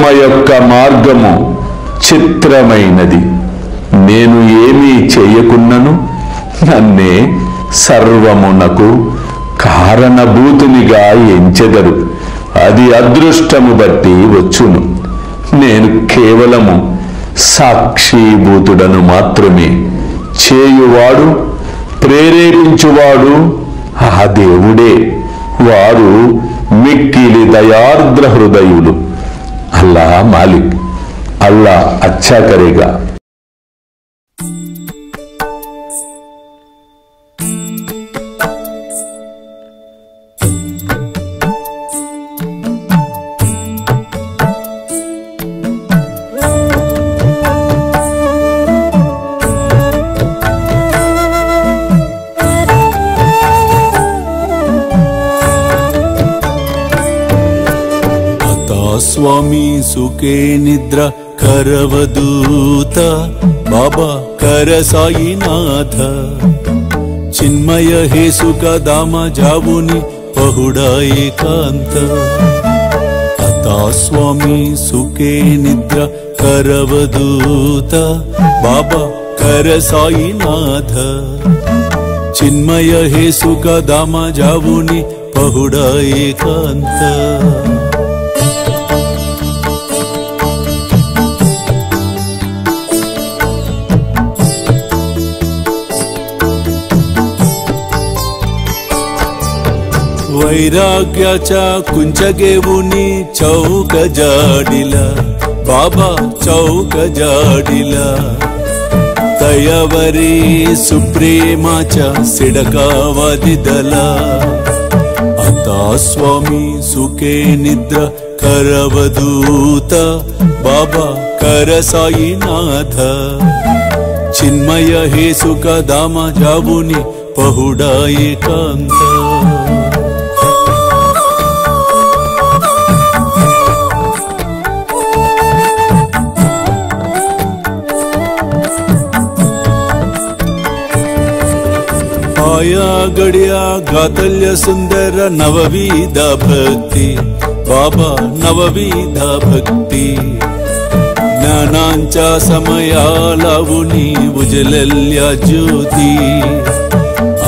కర్మ యొక్క మార్గము చిత్రమైనది. నేను ఏమీ చేయకున్నను నన్నే సర్వమునకు కారణభూతునిగా ఎంచెదరు. అది అదృష్టము బట్టి వచ్చును. నేను కేవలము సాక్షిభూతుడను మాత్రమే. చేయువాడు ప్రేరేపించువాడు ఆ దేవుడే. వారు మిక్కిలి దయార్ద్ర హృదయులు. అల్లా మాలిక్, అల్లా అచ్చా కరేగా. स्वामी सुखे निद्रा करवदूत बाबा कर साईनाथ चिन्मय हे सुख दाम जावुनि पहुडा एकांत अता स्वामी सुखे निद्रा करवदूत बाबा कर साईनाथ चिन्मय हे सुख दाम जावुनि पहुडा एकांत वैराग्याच्या कुंचगेवुनी चौक जाडिला बाबा चौक जाडिला तयावरी सुप्रेमाच्या सिडकावादिदला आता स्वामी सुखे निद्रा करवदूत बाबा कर साईनाथ चिन्मय हे सुख दाम जावुनि पहुडा एकांत आया गड्या गातल्य सुंदर नवविधा भक्ति बाबा नवविधा भक्ति ज्ञानांच्या समया लावुनी उजलल्या ज्योती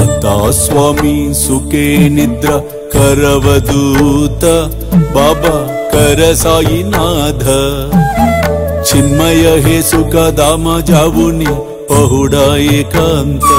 आता स्वामी सुखे निद्रा करवदूत बाबा कर साईनाथ चिन्मय हे सुख दाम जावुनि पहुडा एकांत